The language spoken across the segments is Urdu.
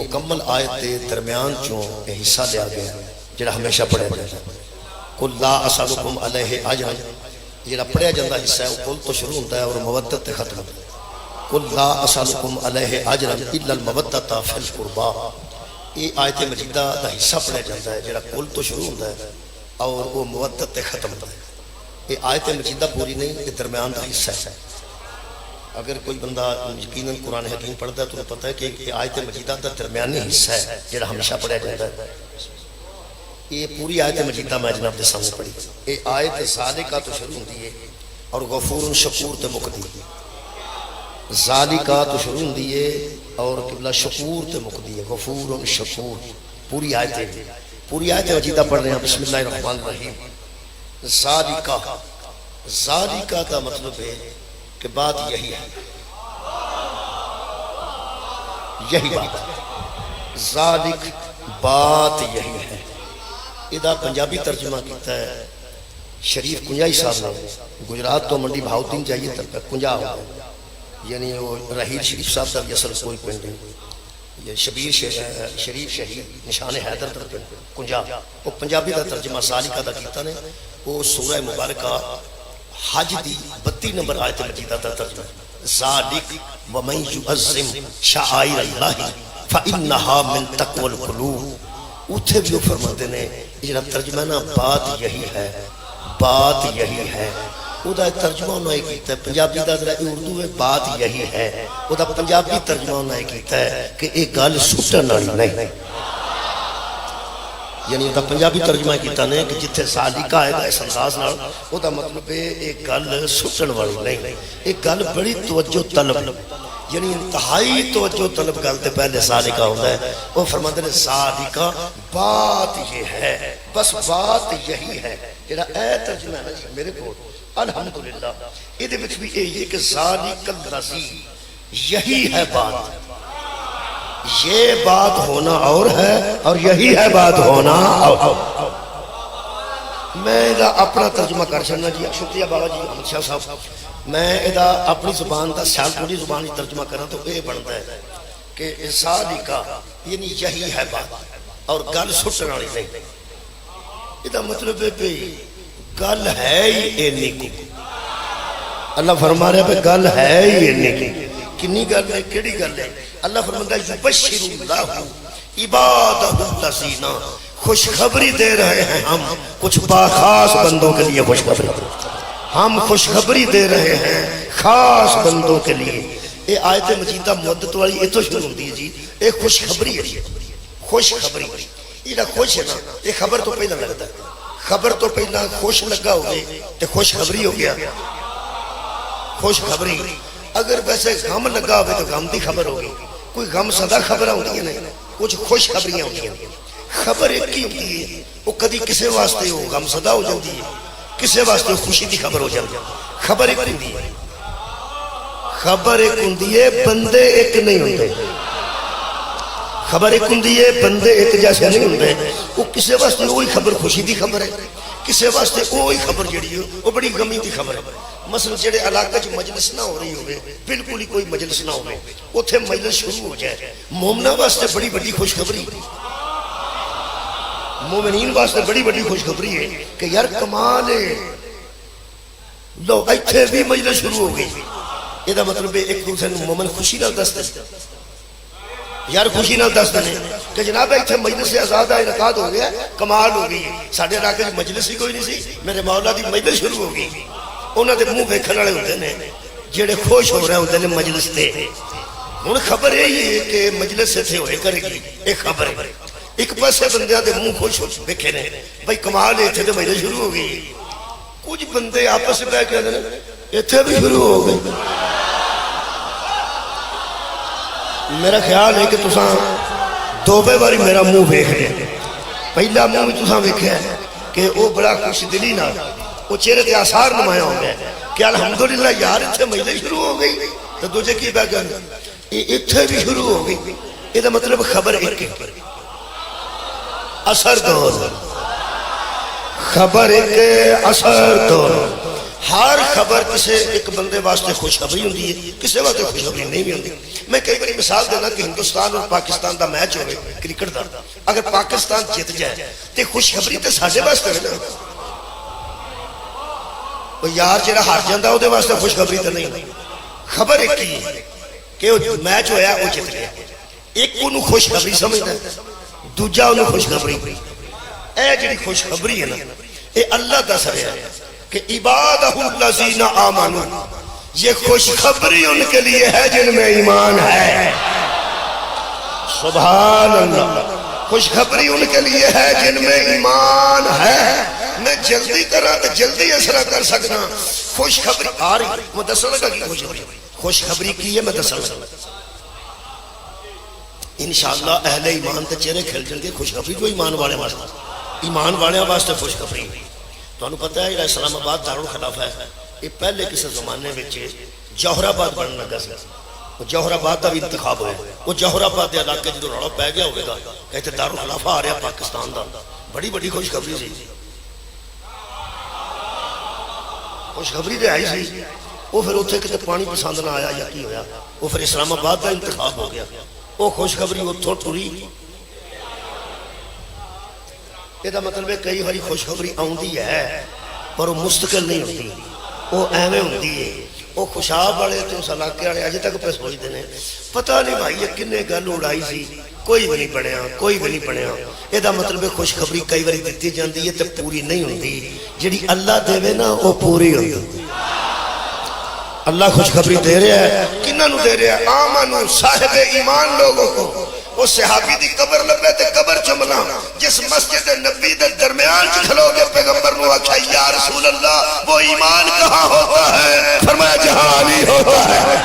مکمل آیت دے درمیان چوں حصہ لیا گیا جڑا ہمیشہ پڑھا جاتا ہے قل لا اسالکم علیہ اجرا جڑا پڑھیا جاتا حصہ ہے وہ قل تو شروع ہوتا ہے اور مودت تے ختم ہوتا ہے قل لا اسالکم علیہ اجرا الا المودۃ فی القربى یہ آیت مجیدہ دا حصہ پڑھیا جاتا ہے جڑا قل تو شروع ہوتا ہے اور وہ مودت تے ختم ہوتا ہے یہ آیت مجیدہ پوری نہیں یہ درمیان دا حصہ ہے اگر کوئی بندہ یقیناً قرآن حکیم پڑھتا ہے تو پتہ ہے کہ یہ آیت مجیدہ دا درمیانی حصہ ہے جڑا ہمیشہ پڑھا جاتا ہے یہ پوری آیت مجیدہ میں جناب دے سامنے پڑھی یہ آیت ذالکہ تو شروع ہوتی ہے اور غفور شکور تے مکدی ذالکہ تو شروع ہوتی ہے اور قبلہ شکور تے مکدی ہے غفور شکور پوری آیت مجیدہ پڑھ رہے ہیں بسم اللہ الرحمن الرحیم ذالکہ ذالکہ کا مطلب ہے کہ بات یہی ہے یہی بات ذالک بات یہی ہے ادھا پنجابی ترجمہ کیتا ہے شریف کنجائی صاحب نے گجرات تو منڈی بھاؤدین جائیے تک کنجا ہو یعنی وہ رحیل شریف صاحب تک یسر کوئی پینڈنگ یہ شبیر شریف شہید نشان حیدر تر کنجا وہ پنجابی دا ترجمہ ذالکہ دا کیتا نے وہ سورہ مبارکہ حج دی 32 نمبر آیت مجیدہ دا ترجمہ ذالک ومن یعظم شعائر اللہ فإنها من تقوی القلوب اتھے بھی وہ فرماتے ہیں یہ ترجمہ نا بات یہی ہے بات یہی ہے وہ دا ترجمہ انہوں نے کیتا ہے پنجابی دا اردو ہے بات یہی ہے وہ دا پنجابی ترجمہ انہوں نے کیتا ہے کہ ایک گل سٹن والی نہیں یعنی وہ دا پنجابی ترجمہ کیتا نے کہ جتھے ذالکہ آئے گا اس انداز نال وہ دا مطلب ہے ایک گل سٹن والی نہیں ایک گل بڑی توجہ طلب یعنی انتہائی توجہ طلب گلتے پہلے ذالکہ ہوتا ہے وہ فرماتے ہیں ذالکہ بات یہ ہے بس بات یہی ہے جڑا اے ترجمہ ہے میرے کو الحمدللہ ادھے بچ بھی یہ کہ ذالک الذی یہی ہے بات یہ بات ہونا اور ہے اور یہی ہے بات ہونا اور میں ادھا اپنا ترجمہ کر چڑھنا جی شکریہ بابا جی احمد شاہ صاحب میں ادھا اپنی زبان دا سیالکوٹی زبان ترجمہ کرنا تو یہ بنتا ہے کہ ذالکہ یعنی یہی ہے بات اور گل سٹن والی نہیں ادھا مطلب ہے بھئی گل ہے ہی اینی کو اللہ فرما رہے ہیں گل ہے ہی اینی کی کنی گل ہے کیڑی گل ہے اللہ فرماتا ہے یبشر اللہ عبادہ الذین خوشخبری دے رہے ہیں ہم کچھ خاص بندوں کے لیے خوشخبری ہم خوشخبری دے رہے ہیں خاص بندوں کے لیے یہ آیت مجیدہ مدت والی یہ تو شروع ہوتی ہے جی یہ خوشخبری ہے خوشخبری یہ خوش ہے نا یہ خبر تو پہلا لگتا ہے خبر تو پہلا خوش لگا ہو گئی تو خوشخبری ہو گیا خوشخبری اگر ویسے غم لگا ہوئے تو غم دی خبر ہوگی کوئی غم صدا خبر ہوتی ہے نہیں کچھ خوش خبریاں ہوتی ہیں خبر ایک ہی ہوتی ہے وہ کدی کسے واسطے ہو غم صدا ہو جاتی ہے کسے واسطے خوشی دی خبر ہو جاتی ہے خبر ایک ہوتی ہے خبر ایک ہوتی ہے بندے ایک نہیں ہوتے خبر ایک ہوتی ہے بندے ایک جیسے نہیں ہوتے وہ کسے واسطے وہی خبر خوشی دی خبر ہے کسے واسطے وہی خبر جڑی ہے وہ بڑی غمی دی خبر ہے مثلا جڑے علاقہ چ مجلس نہ ہو رہی ہوئے بالکل ہی کوئی مجلس نہ ہوئے اتھے مجلس شروع ہو جائے مومنہ واسطے بڑی بڑی خوشخبری مومنین واسطے بڑی بڑی خوشخبری ہے کہ یار کمال ہے لو ایتھے بھی مجلس شروع ہو گئی یہ دا مطلب ہے ایک دوسرے مومن خوشی نہ دست یار خوشی نہ دست دنے کہ جناب ایتھے مجلس سے آزاد انعقاد ہو گیا کمال ہو گئی ساڑھے علاقے مجلس ہی کوئی نہیں سی میرے مولا دی مجلس شروع ہو گئی انہوں نے منہ ویکھن والے ہوتے ہیں جڑے خوش ہو رہے ہوتے ہیں مجلس تے ہن خبر یہی ہے کہ مجلس سے ہوئے کرے گی ایک خبر ہے ایک پاسے بندیاں دے منہ خوش ہو ویکھے نے بھائی کمال ہے ایتھے تے مجلس شروع ہو گئی کچھ بندے آپس میں بیٹھ کے ایتھے بھی شروع ہو گئی میرا خیال ہے کہ تساں دوبے باری میرا منہ ویکھ لیا پہلا منہ بھی تساں ویکھیا ہے کہ وہ بڑا خوش دلی نہ وہ چہرے تے آثار نمایاں ہو گئے کہ الحمدللہ یار اتھے مجلس شروع ہو گئی تو دوجے کی بات کرنا اتھے بھی شروع ہو گئی یہ دا مطلب خبر ایک ہے اثر دور خبر ایک اثر دور ہر خبر کسی ایک بندے واسطے خوشخبری ہوندی ہے، کسی واسطے خوشخبری نہیں بھی ہوندی۔ میں کئی باری مثال دینا کہ ہندوستان اور پاکستان دا میچ ہوئے کرکٹ دا، اگر پاکستان جیت جائے تے خوشخبری تے ساڈے واسطے ہے نا، وہ یار جڑا ہار جاندا او دے واسطے خوشخبری تے نہیں۔ خبر ایک ہی ہے کہ وہ میچ ہویا وہ جیت گیا، ایک انہوں خوشخبری سمجھتا ہے، دوجا انہوں خوشخبری۔ اے جڑی خوشخبری ہے نا، اے اللہ دس رہا ہے کہ عبادہ الذین آمنوا، یہ خوشخبری ان کے لیے ہے جن میں ایمان ہے۔ سبحان اللہ، خوشخبری ان کے لیے ہے جن میں ایمان ہے۔ میں جلدی کرا تو جلدی اثرہ کر سکنا، خوشخبری آ رہی، میں دس لگا کی خوشخبری کی ہے، میں دس لگا انشاءاللہ اہل ایمان تے چہرے کھل جائیں گے۔ خوشخبری جو ایمان والے واسطے، ایمان والے واسطے خوشخبری۔ تو انہوں پتہ ہے یہ اسلام آباد دارالخلافہ ہے، یہ پہلے کسی زمانے میں جوہر آباد بننا لگا سی، وہ جوہر آباد کا بھی انتخاب ہوئے، وہ جوہر آباد کے علاقے جو روڑا پہ گیا ہوئے گا کہتے دارالخلافہ آ رہا پاکستان دا، بڑی بڑی خوشخبری سی، خوشخبری دے آئی سی۔ وہ پھر اتنے کتے پانی پسند نہ آیا یا کی ہویا، وہ پھر اسلام آباد کا انتخاب ہو گیا، وہ خوشخبری اتھوں ٹری۔ یہ مطلب ہے کئی باری خوشخبری آؤندی ہے پر وہ مستقل نہیں ہوتی، وہ ایویں ہوندی ہے۔ وہ خوشاب والے تو اس علاقے والے اجے تک پہ سوچتے ہیں پتہ نہیں بھائی یہ کنے گل اڑائی سی، کوئی بھی نہیں بنیا، کوئی بھی نہیں بنیا۔ یہ مطلب ہے خوشخبری کئی باری دیتی جاندی ہے تو پوری نہیں ہوندی، جڑی اللہ دے نا وہ پوری ہوندی۔ اللہ خوشخبری دے رہا ہے، کنہاں نوں دے رہا ہے؟ آمنو، صاحب ایمان لوگوں کو۔ وہ صحابی دی قبر لبے تے قبر چمنا، جس مسجد نبی دے درمیان کھلو کے پیغمبر نو آکھا یا رسول اللہ وہ ایمان کہاں ہوتا ہے؟ فرمایا جہاں علی ہوتا ہے۔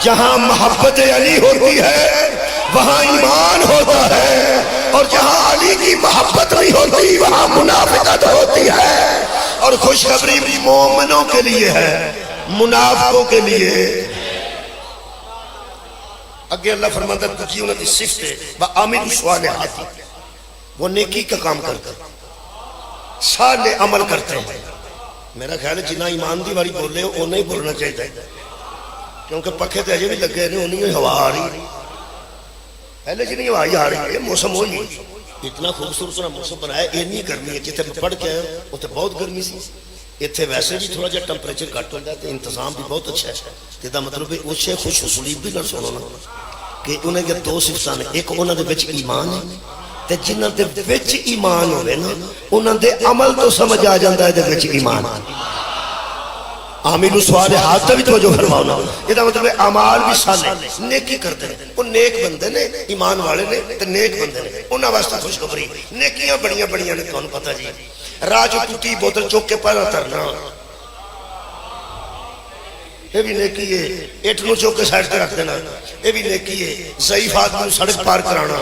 جہاں محبت علی ہوتی ہے وہاں ایمان ہوتا ہے، اور جہاں علی کی محبت نہیں ہوتی وہاں منافقت ہوتی ہے۔ اور خوشخبری بھی مومنوں کے لیے ہے، منافقوں کے لیے۔ اگے اللہ فرماتا ہے تجھی انہوں نے صفت ہے وَآمِنُ صَالِحَاتِ، وہ نیکی کا کام کرتے ہیں، صالح عمل کرتے ہیں۔ میرا خیال ہے جنہ ایمان دی باری بولے وہ نہیں بولنا چاہیے، کیونکہ پکھے تے اجے بھی لگے نہیں، انہیں ہوا آ رہی، پہلے جنہیں ہوا آ رہی ہے، موسم ہوئی اتنا خوبصورت موسم بنایا، اتنی گرمی ہے، جتنے میں پڑھ کے آئے وہ تو بہت گرمی سی، اتنے ویسے بھی تھوڑا جا ٹمپریچر گھٹ ہوتا ہے، انتظام بھی بہت اچھا ہے۔ تو مطلب ہے اس سے خوش اسلیب بھی نہ سنو کہ انہیں یہ دو صفتاں ہیں، ایک انہوں نے وچ ایمان ہے، تے جنہاں دے وچ ایمان ہوئے نا انہاں دے عمل تو سمجھ آ جاندہ ہے دے وچ ایمان۔ آمین صالحات بھی توجہ فرماؤنا، یہ مطلب ہے اعمال بھی صالح، نیکی کرتے ہیں، وہ نیک بندے نے، ایمان والے نے تے نیک بندے نے، انہاں واسطہ خوشخبری۔ نیکیاں بڑیاں بڑیاں نے کون پتہ جی، راج ٹوٹی بوتل چوک کے پہلا ترنا، یہ بھی نیکی ہے، ایٹھنو چوک کے سائڈ تے رکھ دینا، یہ بھی نیکی ہے، ضعیف آدمی سڑک پار کرانا،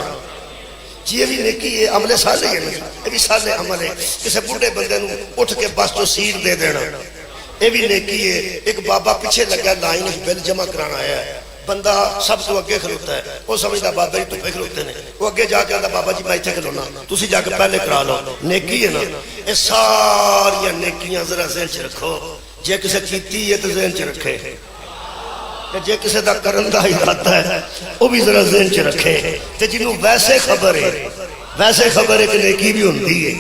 جی یہ بھی نیکی ہے، عمل صالح ہے، یہ بھی صالح عمل ہے۔ کسی بڑھے بندے نو اٹھ کے بس تو سیٹ دے دینا، یہ بھی نیکی ہے۔ ایک بابا پیچھے لگا لائن بل جمع کرانا ہے، بندہ سب تو اگے کھلوتا ہے، وہ سمجھتا بابا جی تو پہ کھلوتے ہیں، وہ اگے جا کے آتا بابا جی میں اتنے کھلونا، تسی جا کے پہلے کرا لو، نیکی ہے نا۔ یہ ساری نیکیاں ذرا ذہن چ رکھو، جے کسے کیتی ہے تو ذہن چ رکھے، جے کسے دا کرن دا ارادہ ہے وہ بھی ذرا ذہن چ رکھے، تے جنہوں ویسے خبر ہے کہ نیکی بھی ہوندی ہے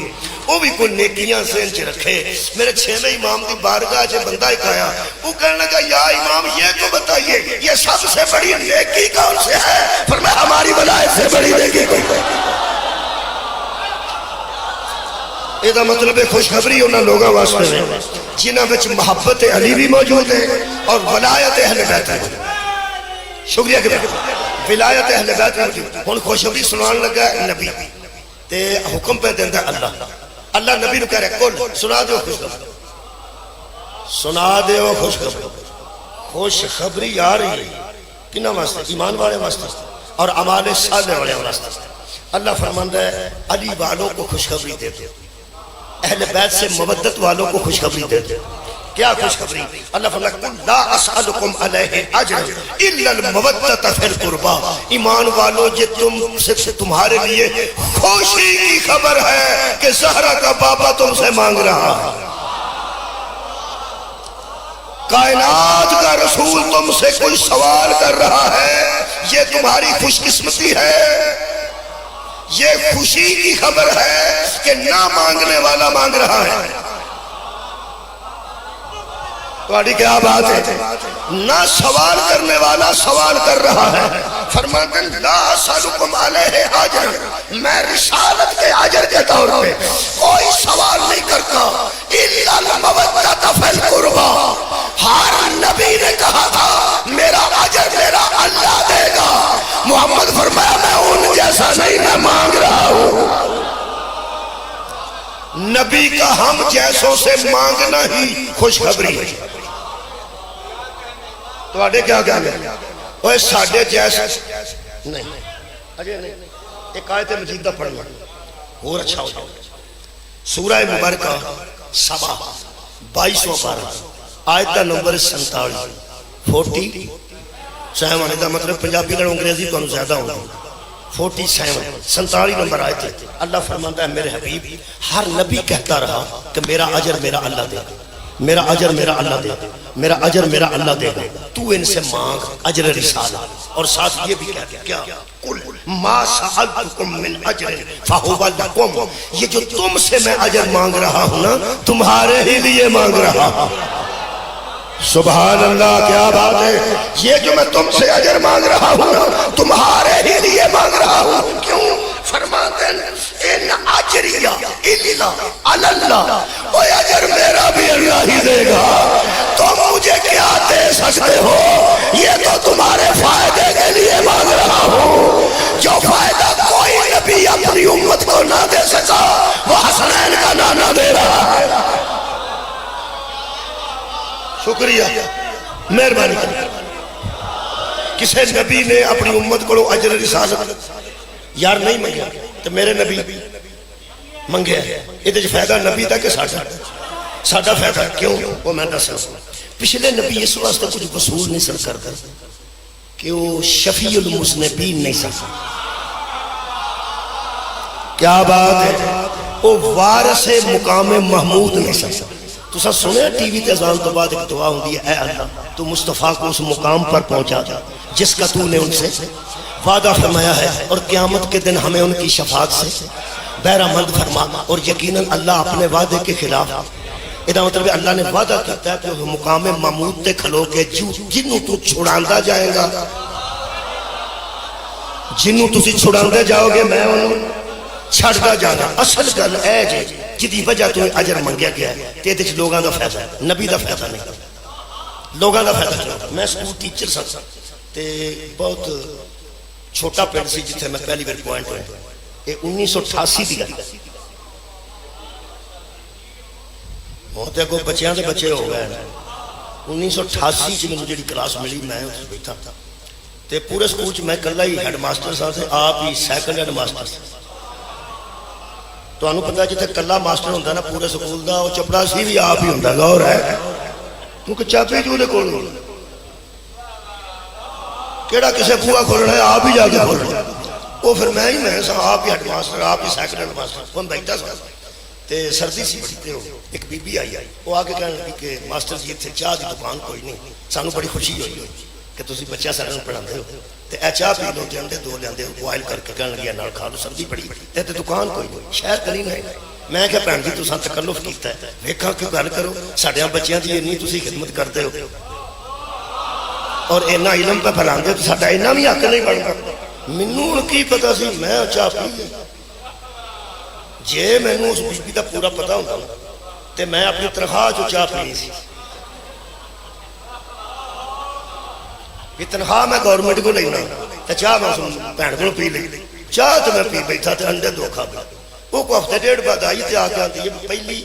وہ بھی کوئی نیکیاں ذہن چ رکھے۔ میرے چھویں امام کی بارگاہ سے بندہ ایک آیا، وہ کہنے لگا یا امام یہ تو بتائیے یہ سب سے بڑی نیکی کون سے ہے؟ فرمایا ہماری ولایت سے بڑی نیکی کوئی نہیں۔ یہ مطلب ہے خوشخبری انہاں لوگاں واسطے میں جنہاں وچ محبت علی بھی موجود ہے اور ولایت اہل بیت ہے۔ شکریہ کہ ولایت اہل بیت موجود ہے۔ ہن خوشخبری سنان لگا نبی تے حکم پہ دیندہ اللہ نبی نو کہہ رہے کل سنا دے خوشخبری، سنا دے خوشخبری۔ خوشخبری آ رہی ہے کنہ واسطے؟ ایمان والے واسطے اور اعمال صالح والے واسطے۔ اللہ فرماندہ ہے علی والوں کو خوشخبری دے دے، اہل بیت سے مودت والوں کو خوشخبری دے دے، کیا خوشخبری؟ اللہ فرماتا ہے لا اسألکم علیہ اجر الا المودۃ فی القربى، ایمان والو یہ تمہارے لیے خوشی کی خبر ہے کہ زہرا کا بابا تم سے مانگ رہا ہے، کائنات کا رسول تم سے کوئی سوال کر رہا ہے، یہ تمہاری خوش قسمتی ہے، یہ خوشی کی خبر ہے کہ نہ مانگنے والا مانگ رہا ہے۔ تمہاری کیا بات ہے؟ نہ سوال کرنے والا سوال کر رہا ہے۔ فرماتے ہیں لا اسألکم علیہ اجر، میں رسالت کے اجر کے طور پہ کوئی سوال نہیں کرتا، الا المودۃ فی القربى، ہر نبی نے کہا تھا میرا اجر میرا اللہ دے گا، محمد فرمایا میں ان جیسا نہیں، میں مانگ رہا ہوں۔ نبی کا ہم جیسوں سے مانگنا ہی خوشخبری ہے۔ تو آڈے کیا کہا گیا؟ اوہ ساڑھے جیسے نہیں اجے نہیں، ایک آیت مجیدہ پڑھنا اور اچھا ہو جاؤ۔ سورہ مبارکہ سبا 22واں پارہ آیت کا نمبر 47 47 کا مطلب پنجابی کا انگریزی تو زیادہ ہوگا 47 نمبر آیت ہے۔ اللہ فرماتا ہے میرے حبیب ہر نبی کہتا رہا کہ میرا اجر میرا اللہ دے گا، میرا اجر میرا اللہ دے گا، میرا اجر میرا اللہ دے گا، تو ان سے مانگ اجر رسالہ، اور ساتھ یہ بھی کہتے ہیں کیا قل ما سألتکم من اجر فہو لکم، یہ جو تم سے میں اجر مانگ رہا ہوں نا تمہارے ہی لیے مانگ رہا ہوں۔ سبحان اللہ، کیا بات ہے، یہ جو میں تم سے اجر مانگ رہا ہوں نا تمہارے ہی لیے مانگ رہا ہوں۔ کیوں؟ فرماتے ہیں ان اجریہ الا علی اللہ، وہ اجر میرا بھی اللہ ہی دے گا، تم مجھے کیا دے سکتے ہو، یہ تو تمہارے فائدے کے لیے مانگ رہا ہوں۔ جو فائدہ کوئی نبی اپنی امت کو نہ دے سکا وہ حسنین کا نانا دے رہا ہے۔ شکریہ، مہربانی کسے نبی نے اپنی امت کو اجر رسالت یار نہیں منگیا تو میرے نبی منگیا ہے، یہ فائدہ نبی تھا کہ ساڑھا فائدہ کیوں؟ وہ میں دس رہا پچھلے نبی اس واسطے کچھ وصول نہیں سر کرتا کہ وہ شفیع المذنبین نہیں سر، کیا بات ہے، وہ وارث مقام محمود نہیں سر۔ تو سب سنے ٹی وی تے اذان تو بعد ایک دعا ہوندی ہے، اے اللہ تو مصطفیٰ کو اس مقام پر پہنچا جا جس کا تو نے ان سے وعدہ فرمایا ہے، اور قیامت کے دن ہمیں ان کی شفاعت سے بہرمند فرما، اور یقیناً اللہ اپنے وعدے کے خلاف، ادا مطلب اللہ نے وعدہ کرتا ہے کہ مقام محمود تے کھلو کے جنوں تو چھڑاندہ جائے گا، جنوں تسی چھڑاندے جاؤ گے میں انہوں چھڑتا جانا۔ اصل گل اے جی جدی وجہ تو اجر منگیا گیا ہے تے دے لوگاں دا فائدہ ہے، نبی دا فائدہ نہیں، لوگاں دا فائدہ ہے۔ میں سکول ٹیچر سا تے بہت چھوٹا پینٹ سی جتھے میں پہلی بار پوائنٹ ہوئے، یہ 1988 دی گل ہوتے کو بچیاں دے بچے ہو گئے 1988 چ مجھے جڑی کلاس ملی میں اس بیٹھا تھا تے پورے سکول چ میں کلا ہی ہیڈ ماسٹر سا تے آپ ہی سیکنڈ ہیڈ ماسٹر سا۔ تو انہوں پتہ جتھے کلا ماسٹر ہوندہ نا پورے سکول دا وہ چپڑا سی بھی آپ ہی ہوندہ غور ہے، کیونکہ چاپی جو دے کون ہوندہ کیڑا کسے بوا کھولنا ہے آپ ہی جا کے کھولنا، وہ پھر میں ہی میں سا آپ ہی ہیڈ ماسٹر آپ ہی سیکنڈ ہیڈ ماسٹر وہ بیٹھا سا تے سردی سی بڑی تے ایک بی بی آئی وہ آگے کہنے لگی کہ ماسٹر جی اتنے چاہ دی دکان کوئی نہیں، سانو بڑی خوشی ہوئی کہ تسی بچہ سارے پڑھا دے ہو تے اے چاہ پی لو تے اندے دو لیندے بوائل کر کے کہنے لگیا نال کھا لو سردی بڑی تے دکان کوئی نہیں، شہر کلی نہیں۔ میں کہ بھین جی تساں تکلف کیتا ہے، ویکھاں کیوں گل کرو ساڈیاں بچیاں دی اتنی تسی خدمت کرتے ہو اور اینا علم پہ پھیلاندے تو ساڈا اینا بھی حق نہیں بنتا۔ مینوں کی پتہ سی میں چاہ پی جے مینوں اس بی بی دا پورا پتہ ہوندا تے میں اپنی تنخواہ جو چاہ پی سی، یہ تنخواہ میں گورنمنٹ کو لینا تے چاہ میں بھین کو پی لی، چاہ تو میں پی بیٹھا تے انڈے دو کھا گیا۔ وہ کو ہفتے ڈیڑھ بعد آئی تے آ کے آتی ہے پہلی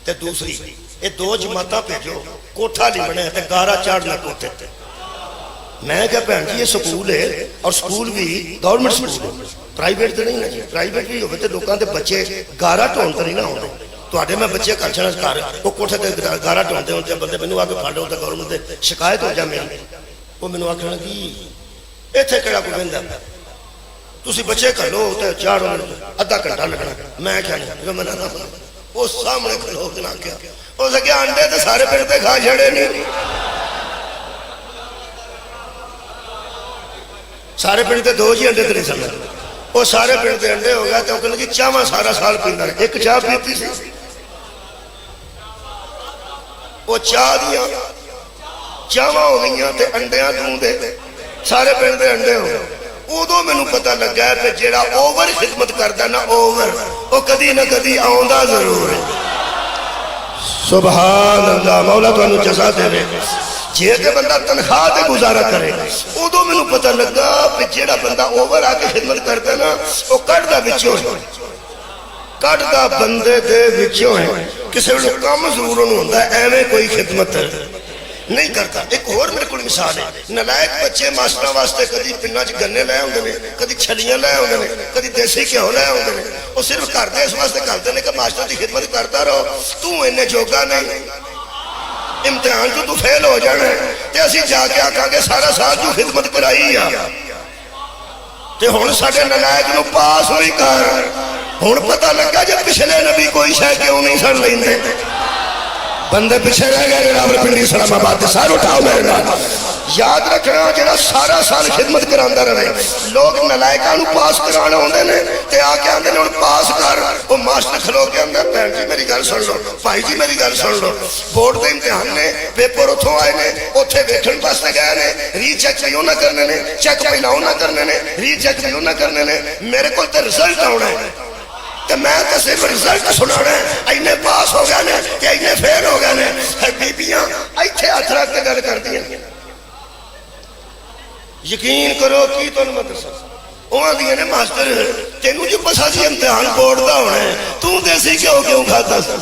تے دوسری یہ دو جماعتاں بھیجو، کوٹھا نہیں بنے تے گارا چاڑنا کوٹھے تے۔ میں کہا بہن جی یہ سکول ہے اور سکول بھی گورنمنٹ سکول ہے، پرائیویٹ تو نہیں ہے جی، پرائیویٹ بھی ہوئے تو لوگاں دے بچے گارا ٹون تو نہیں نہ ہونے، تے میں بچے کر چڑھا گھر وہ کوٹھے تے گارا ٹھاؤندے ہوندے بندے مینوں آ کے پھڑ لو تے گورنمنٹ تے شکایت ہو جا میری وہ مینوں آکھن لگی ایتھے کیڑا کوئی بہندا تسی بچے کر لو تے چاڑو ادھا گھنٹہ لگنا میں کیا نہیں میں نہ وہ سامنے کھلو کے نہ کیا اس کے انڈے تے سارے پنڈ تے کھا چھڑے نہیں سارے پنڈ تے دو جی انڈے تے نہیں سن وہ سارے پنڈ تے انڈے ہو گیا تو کہنے کی چاواں سارا سال پیندا رہے ایک چاہ پیتی سی وہ چاہ دیاں چاواں ہو گئیاں تے انڈیاں دوں دے سارے پنڈ تے انڈے ہو گئے ادو مینوں پتہ لگا ہے کہ جیڑا اوور خدمت کردا نا اوور وہ کدی نہ کدی آوندا ضرور ہے سبحان اللہ مولا تانوں جزا دے جے تے بندہ تنخواہ تے گزارا کرے ادو مینوں پتہ لگا کہ جیڑا بندہ اوور آ کے خدمت کردا نا وہ کڈدا وچوں کڈدا بندے دے وچوں ہے کسے ویلے کم ضرور ہوندا ہے ایویں کوئی خدمت نہیں کرتا ایک اور میرے کو مثال ہے نلائق بچے ماسٹر واسطے کدی پناں چ گنے لے آؤندے نے کدی چھلیاں لے آؤندے نے کدی دیسی گھیو لے آؤندے نے وہ صرف گھر دے اس واسطے کرتے ہیں کہ ماسٹر دی خدمت کرتا رہو تو اینے جوگا نہیں امتحان تو فیل ہو جانا ہے تے اسی جا کے آکھاں گے سارا سال جو خدمت کرائی آ تے ہن ساڈے نلائق نو پاس ہوئی کر ہن پتہ لگا جے پچھلے نبی کوئی شے کیوں نہیں سن لیندے بندے پیچھے رہ گئے راول پنڈی اسلام آباد سارے اٹھاؤ میرے نال یاد رکھنا جڑا سارا سال خدمت کراندا رہے لوگ نلائکاں نو پاس کرانا ہوندے نے تے آ کے آندے نے ہن پاس کر او ماسٹر کھلو کے آندا بہن جی میری گل سن لو بھائی جی میری گل سن لو بورڈ دے امتحان نے پیپر اتھوں آئے نے اوتھے ویکھن واسطے گئے نے ری چیک بھی انہاں کرنے نے چیک پہلا انہاں کرنے نے ری چیک بھی انہاں کرنے نے میرے کول تے رزلٹ آونا ہے تو میں تو صرف رزلٹ سنانا ہے اینے پاس ہو گئے نے کہ اینے فیل ہو گئے نے بیبیاں ایتھے ہاتھ رکھ کے گل کر دیا یقین کرو کی تو مدرسہ وہاں دیا نے ماسٹر تینوں جو پسا سی امتحان بورڈ دا ہونا ہے تو دیسی کیوں کھاتا سا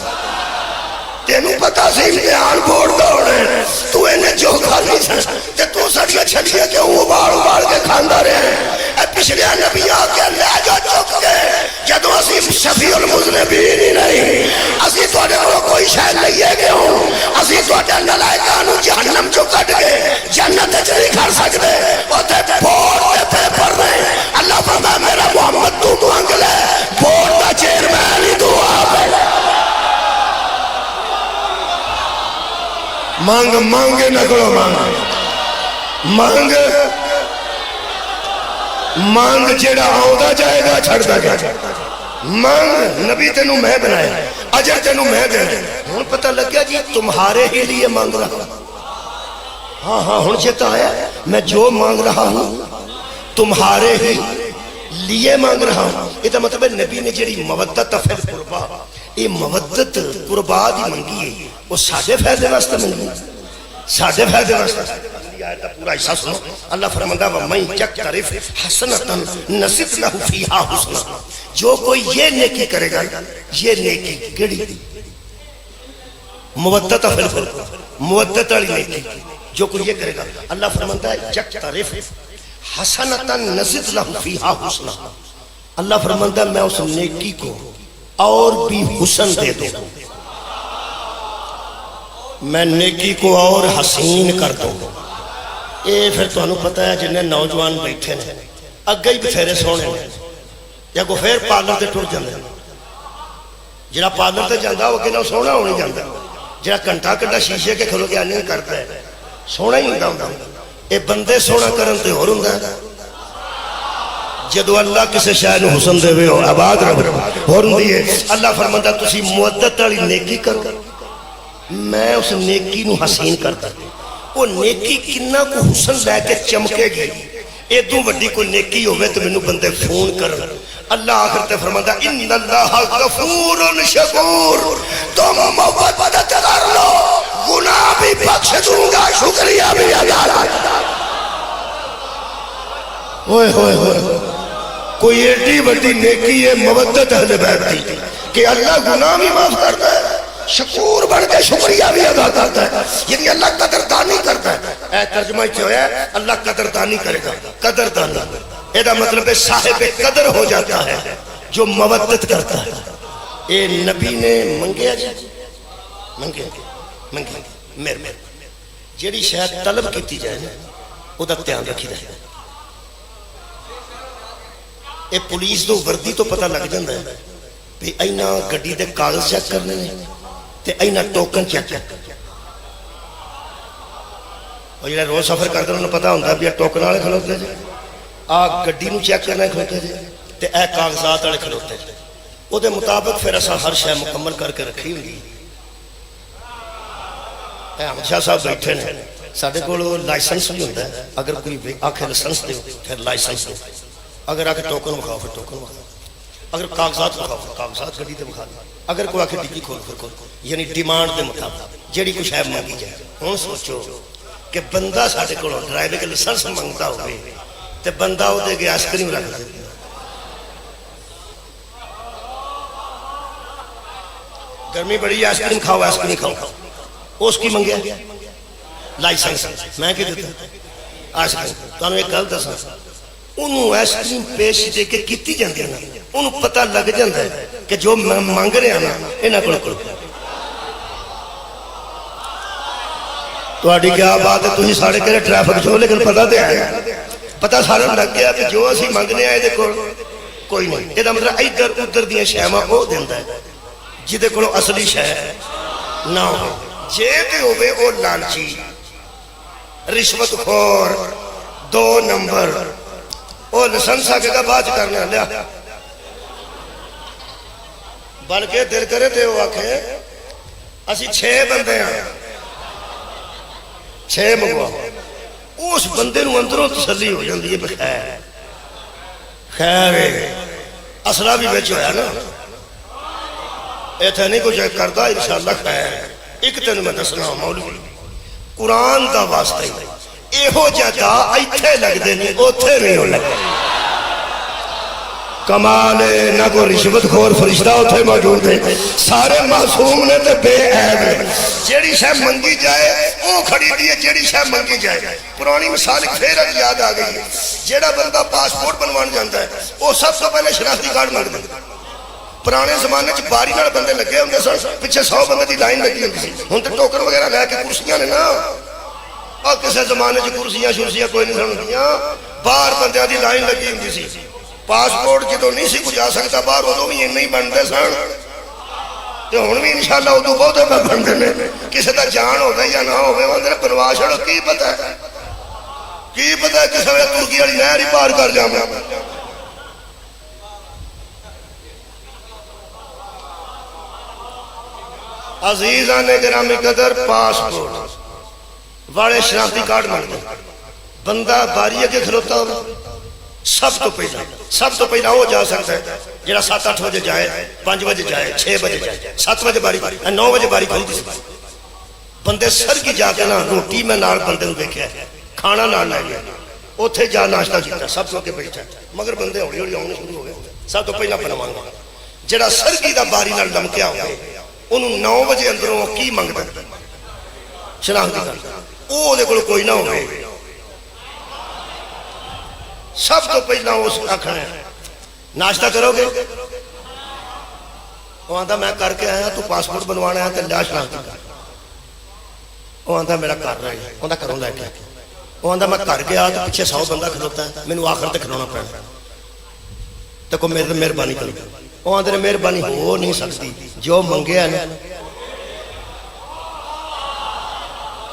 تینوں پتا سی امتحان بورڈ دا ہونا ہے تو انہیں جو کھا نہیں سا تے تو سڑیا چھڑیا کیوں ابال کے کھاندا رہے اے پچھلے نبی آکے لے جا چک کے جدو اسی شفیع المذنبین ہی نہیں اسی توڑے کو کوئی شاید لئیے گے ہوں اسی توڑے نلائکانو جہنم چو کٹ گئے جنت چلی کھر سکتے وہ تے بورڈ تے پیپر میں اللہ فرمائے میرا محمد تو مانگ لے بورڈ دا چیئرمین ہی تو آپ ہے مانگ نہ کرو مانگ جیڑا آؤں جائے گا چھڑتا جائے مانگ نبی تینوں میں بنایا اجر تینوں میں دینا ہون پتہ لگ گیا جی تمہارے ہی لیے مانگ رہا ہاں ہون چیتا آیا میں جو مانگ رہا ہوں تمہارے ہی لیے مانگ رہا ہوں یہ مطلب ہے نبی نے جیڑی مودت فی القربہ یہ مودت قربا دی منگی ہے وہ ساڑھے فیدے واسطہ منگی ساڑھے فیدے واسطہ پورا حصہ سنو اللہ فرماتا وَمَنْ يَقْتَرِفْ حَسَنَةً نَصِبْ لَهُ فِيهَا حُسْنًا جو کوئی یہ نیکی کرے گا یہ نیکی کیڑی مودت فی القربہ مودت والی نیکی جو کوئی یہ کرے گا اللہ فرماتا ہے يَقْتَرِفْ حَسَنَةً نَصِبْ لَهُ فِيهَا حُسْنًا اللہ فرماتا ہے میں اس نیکی کو اور بھی حسن دے دوں میں نیکی کو اور حسین کر دوں اے پھر تو انہوں پتہ ہے جنہیں نوجوان بیٹھے ہیں اگے ہی بچھیرے سونے ہیں یا کو پھر پارلر تے ٹر جاندے جنہا پارلر تے جاندہ وہ کہنا سونا ہونی جاندہ جنہا کنٹا شیشے کے کھلو کے آنے کرتا ہے سونا ہی نہیں ہوں اے بندے سونا کرن تے اور ہوں جدو اللہ کسے شاید حسن دے ہوئے ہو آباد رب اور دیئے اللہ فرماتا تسی مودت والی نیکی کرو میں اس نیکی نو حسین کرتا وہ نیکی کنہ کو حسن لے کے چمکے گی اے دو وڈی کوئی نیکی ہوئے تو منو بندے فون کر اللہ آخر تے فرماتا ان اللہ غفور شکور تم مودت کر لو گناہ بھی بخش دوں گا شکریہ بھی ادا کرتا ہوئے ہوئے ہوئے کوئی ایڈی بڑی نیکی ہے مودت اہل بیت دی کہ اللہ گناہ بھی معاف کرتا ہے شکور بڑھ کے شکریہ بھی ادا کرتا ہے یعنی اللہ قدردانی کرتا ہے اے ترجمہ کیوں ہے اللہ قدردانی کرے گا قدردانی ایدہ مطلب صاحب قدر ہو جاتا ہے جو مودت کرتا ہے یہ نبی نے منگیا جی منگیا منگیا میرے جیڑی شاید طلب کی جائے نا وہ دھیان رکھی رہے یہ پولیس تو وردی تو پتہ لگ جاتا ہے بھی اینا گڈی دے کاغذ چیک کرنے تے اینا ٹوکن چیک کرنے اور جڑا روز سفر کرتے انہوں نے پتا ہوتا بھی ٹوکن والے کھلوتے جی آ گڈی نو چیک کرنا کھلوتے جی تے اے کاغذات والے کھلوتے جی وہ دے مطابق پھر اسا ہر شے مکمل کر کے رکھی ہوئی احمد شاہ صاحب بیٹھے نے ساڈے کول لائسنس بھی ہوتا ہے اگر کوئی آکھے لائسنس دے پھر لائسنس دے اگر آکھے ٹوکن وکھاؤ پھر ٹوکن وکھاؤ اگر کاغذات وکھاؤ پھر کاغذات گڈی تے وکھا دو اگر کوئی آکھے ڈگی کھول پھر کھول یعنی ڈیمانڈ دے مطابق جیڑی کچھ ہے مانگی جائے ہن سوچو کہ بندہ ساڈے کول ڈرائیونگ لائسنس منگتا ہوئے تے بندہ وہ دے کے آئس کریم رکھ دے گرمی بڑی آئس کریم کھاؤ آئس کریم کھاؤ اس کی منگیا لائسنس میں کہ دیتا آئس کریم تو انہوں ایک گل دسا انہوں آئس کریم پیش دے کے کیتی جاندی ہے نا انہوں پتہ لگ جاندہ ہے کہ جو میں مانگ رہے ہیں نا انہاں کول کول تو آڈی کیا بات ہے تھی ساڑھے کرے ٹریفک چھو لیکن پتہ دے آیا پتہ سارے لگ گیا کہ جو اسی مانگنے آئے دے کوئی نہیں یہ مطلب ادھر ادھر دیا شہمہ وہ دیندہ ہے جدے کولو اصلی شے نہ ہو جے تے ہوئے او لالچی رشوت خور دو نمبر او لسنس آگے کا بات کرنے لیا بلکہ دل کرے تے وہ آکھے اسی 6 بندے ہیں 6 مگوا اس بندے نو اندروں تسلی ہو جاندی ہے بخیر خیر اصلہ بھی بیچ ہویا نا ایتھے نہیں کچھ کردہ انشاءاللہ خیر ایک تین میں دسنا مولوی قرآن دا واسطہ ہی اے ہو جاتا ایتھے لگ دینے اوتھے نہیں ہو لگ کمال نہ کوئی رشوت خور فرشتہ اوتھے موجود ہے سارے معصوم نے تے بے عیب ہے جیڑی شاہ منگی جائے وہ کھڑی دیئے جیڑی شاہ منگی جائے پرانی مثال پھر اب یاد آ گئی جیڑا بندہ پاسپورٹ بنوان جانتا ہے وہ سب سے پہلے شناختی کارڈ مانگ دیتا پرانے زمانے چ باری نال بندے لگے ہوندے سن پیچھے 100 بندے دی لائن لگی ہوندی سی ہن تے ٹوکن وغیرہ لے کے کرسیاں نے نا اور کسے زمانے چ کرسیاں شرسیاں کوئی نہیں سن ہوندیاں باہر بندیاں دی لائن لگی ہوندی سی پاسپورٹ جدوں نہیں سی کچھ آ سکتا باہر ادوں بھی نہیں بنتے سن تے ہن بھی انشاءاللہ ادوں بہتے بنتے نے کسے دا جان ہوے یا نہ ہوے اندر بنوا چھڑو کی پتہ ہے کسے ویلے ترکی والی نہر ہی پار کر جاواں عزیزان گرامی قدر پاسپورٹ والے شناختی کارڈ مانگتے بندہ باری اگے کھلوتا ہو سب تو پہلا وہ جا سکتا ہے جڑا 7-8 بجے جائے 5 بجے جائے 6 بجے جائے 7 بجے باری 9 بجے باری کھلتی سی بندے سر کی جا کے نا روٹی میں نال بندے نوں دیکھیا کھانا نال لے گیا اوتھے جا ناشتہ کیتا سب تو اگے بیٹھا مگر بندے ہولی ہولی آنے شروع ہو گئے سب تو پہلا بنوانا جڑا سر کی دا باری نال لمکیا ہوئے انہوں 9 بجے اندروں کی منگتا شناختی کارڈ وہ دے کول کوئی نہ ہوئے سب تو پہلا اس آکھنا ہے ناشتہ کرو گے وہ آندا میں کر کے آیا تو پاسپورٹ بنوانا ہے تے لیا شناختی کارڈ وہ آندا میرا کر رہا ہے آندا کروں لے کے وہ آندا میں کر گیا تو پیچھے 100 بندہ کھلوتا ہے مینوں آخر تے کھلونا پڑنا تے کوئی میرے مہربانی کرو وہ آندھے مہربانی ہو نہیں سکتی جو منگیا نا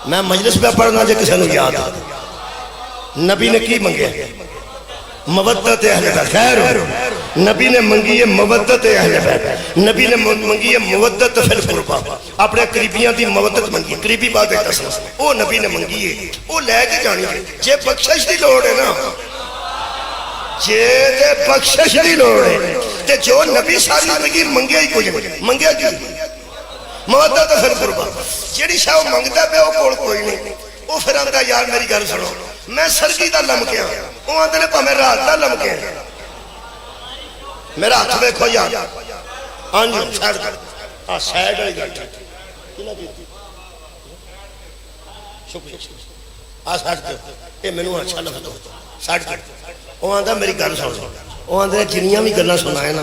میں مجلس پہ پڑھنا جے کسی نے یاد نبی نے کی منگیا مودت اہل بیت خیر نبی نے منگی ہے مودت اہل بیت نبی نے منگی ہے مودت فی القربہ اپنے قریبیاں دی مودت منگی قریبی بات ہے دسنا وہ نبی نے منگی ہے وہ لے کے جانی ہے جے بخشش دی لوڑ ہے نا جے دے بخشش دی لوڑ ہے تے جو نبی ساری زندگی منگیا ہی کوئی نہیں منگیا کی مودت فی القربہ جیڑی شاہ منگتا پہ وہ کوئی نہیں وہ پھر آندا یار میری گل سنو میں سرگی دا لمکیا وہ آندے نے پاویں رات دا لمکیا میرا ہاتھ ویکھو یار انج سائڈ کر آ سائڈ والی گل کنا دی شکریہ آ سائڈ کر اے مینوں اچھا لگدا سائڈ کر وہ آندا میری گل سن وہ آندے جنیاں بھی گلاں سنائے نا